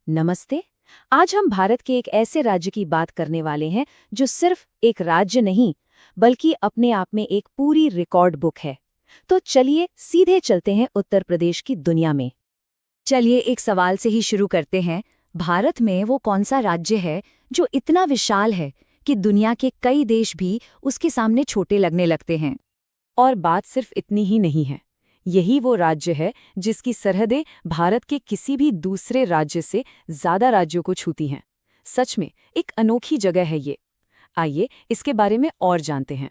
नमस्ते। आज हम भारत के एक ऐसे राज्य की बात करने वाले हैं जो सिर्फ एक राज्य नहीं बल्कि अपने आप में एक पूरी रिकॉर्ड बुक है। तो चलिए सीधे चलते हैं उत्तर प्रदेश की दुनिया में। चलिए एक सवाल से ही शुरू करते हैं। भारत में वो कौन सा राज्य है जो इतना विशाल है कि दुनिया के कई देश भी उसके सामने छोटे लगने लगते हैं? और बात सिर्फ इतनी ही नहीं है। यही वो राज्य है जिसकी सरहदें भारत के किसी भी दूसरे राज्य से ज्यादा राज्यों को छूती हैं। सच में एक अनोखी जगह है ये। आइए इसके बारे में और जानते हैं।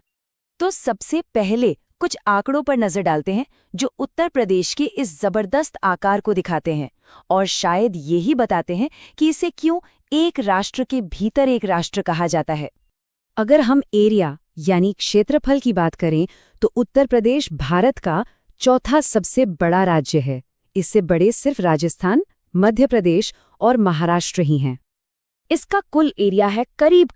तो सबसे पहले कुछ आंकड़ों पर नजर डालते हैं जो उत्तर प्रदेश के इस जबरदस्त आकार को दिखाते हैं और शायद यही बताते हैं कि इसे क्यों एक राष्ट्र के भीतर एक राष्ट्र कहा जाता है। अगर हम एरिया यानी क्षेत्रफल की बात करें तो उत्तर प्रदेश भारत का चौथा सबसे बड़ा राज्य है। इससे बड़े सिर्फ राजस्थान, मध्य प्रदेश और महाराष्ट्र ही हैं। इसका कुल एरिया है करीब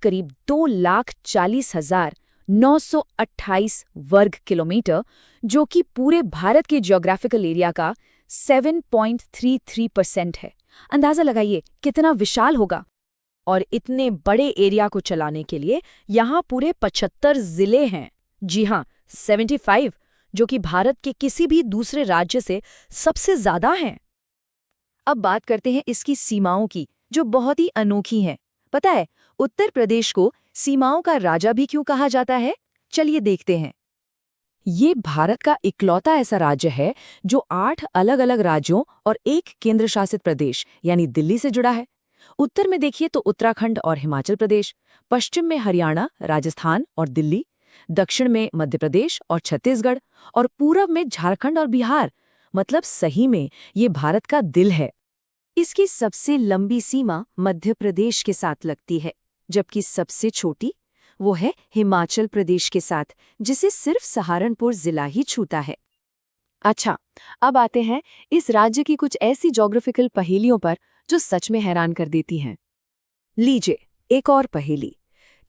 2,40,928 वर्ग किलोमीटर, जो कि पूरे भारत के ज्योग्राफिकल एरिया का 7.33% है। अंदाजा लगाइए कितना विशाल होगा। और इतने बड़े एरिया को चलाने के लिए यहाँ पूरे 75 जिले हैं। जी हाँ, 75, जो कि भारत के किसी भी दूसरे राज्य से सबसे ज्यादा हैं। अब बात करते हैं इसकी सीमाओं की, जो बहुत ही अनोखी हैं। पता है उत्तर प्रदेश को सीमाओं का राजा भी क्यों कहा जाता है? चलिए देखते हैं। ये भारत का इकलौता ऐसा राज्य है जो 8 अलग-अलग राज्यों और एक केंद्र शासित प्रदेश यानी दिल्ली से जुड़ा है। उत्तर में देखिए तो उत्तराखंड और हिमाचल प्रदेश, पश्चिम में हरियाणा, राजस्थान और दिल्ली, दक्षिण में मध्य प्रदेश और छत्तीसगढ़ और पूरब में झारखंड और बिहार। मतलब सही में ये भारत का दिल है। इसकी सबसे लंबी सीमा मध्य प्रदेश के साथ लगती है, जबकि सबसे छोटी वो है हिमाचल प्रदेश के साथ, जिसे सिर्फ सहारनपुर जिला ही छूता है। अच्छा, अब आते हैं इस राज्य की कुछ ऐसी ज्योग्राफिकल पहेलियों पर जो सच में हैरान कर देती हैं। लीजिए एक और पहेली।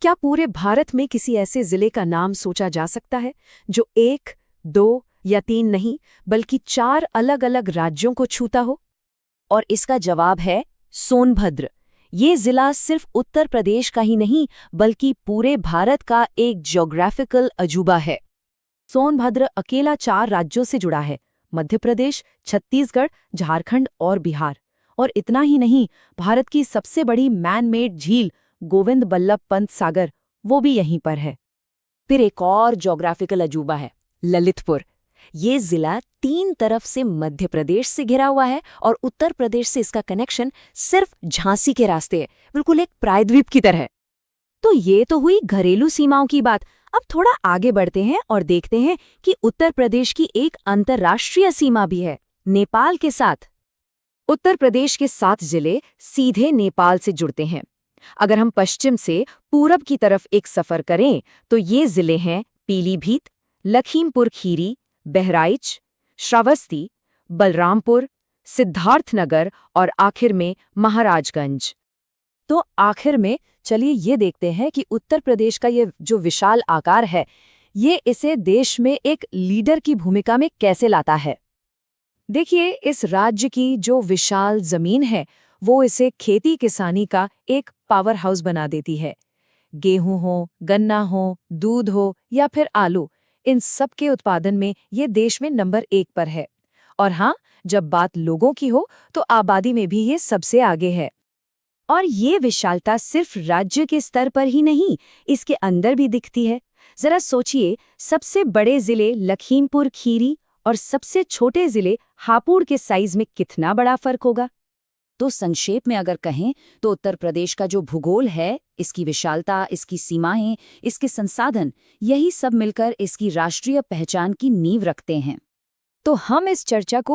क्या पूरे भारत में किसी ऐसे जिले का नाम सोचा जा सकता है जो 1, 2 या 3 नहीं बल्कि 4 अलग-अलग राज्यों को छूता हो? और इसका जवाब है सोनभद्र। ये जिला सिर्फ उत्तर प्रदेश का ही नहीं बल्कि पूरे भारत का एक ज्योग्राफिकल अजूबा है। सोनभद्र अकेला 4 राज्यों से जुड़ा है, मध्य प्रदेश, छत्तीसगढ़, झारखंड और बिहार। और इतना ही नहीं, भारत की सबसे बड़ी मैन मेड झील गोविंद बल्लभ पंत सागर वो भी यहीं पर है। फिर एक और ज्योग्राफिकल अजूबा है ललितपुर। ये जिला 3 तरफ से मध्य प्रदेश से घिरा हुआ है और उत्तर प्रदेश से इसका कनेक्शन सिर्फ झांसी के रास्ते है, बिल्कुल एक प्रायद्वीप की तरह। तो ये तो हुई घरेलू सीमाओं की बात। अब थोड़ा आगे बढ़ते हैं और देखते हैं कि उत्तर प्रदेश की एक अंतर्राष्ट्रीय सीमा भी है, नेपाल के साथ। उत्तर प्रदेश के 7 जिले सीधे नेपाल से जुड़ते हैं। अगर हम पश्चिम से पूरब की तरफ एक सफर करें तो ये जिले हैं पीलीभीत, लखीमपुर खीरी, बहराइच, श्रावस्ती, बलरामपुर, सिद्धार्थनगर और आखिर में महाराजगंज। तो आखिर में चलिए ये देखते हैं कि उत्तर प्रदेश का ये जो विशाल आकार है, ये इसे देश में एक लीडर की भूमिका में कैसे लाता है। देखिए इस राज्य की जो विशाल जमीन है वो इसे खेती किसानी का एक पावर हाउस बना देती है। गेहूं हो, गन्ना हो, दूध हो या फिर आलू, इन सब के उत्पादन में ये देश में नंबर 1 पर है। और हाँ, जब बात लोगों की हो तो आबादी में भी ये सबसे आगे है। और ये विशालता सिर्फ राज्य के स्तर पर ही नहीं, इसके अंदर भी दिखती है। जरा सोचिए, सबसे बड़े जिले लखीमपुर खीरी और सबसे छोटे जिले हापुड़ के साइज में कितना बड़ा फर्क होगा। तो संक्षेप में अगर कहें तो उत्तर प्रदेश का जो भूगोल है, इसकी विशालता, इसकी सीमाएं, इसके संसाधन, यही सब मिलकर इसकी राष्ट्रीय पहचान की नींव रखते हैं। तो हम इस चर्चा को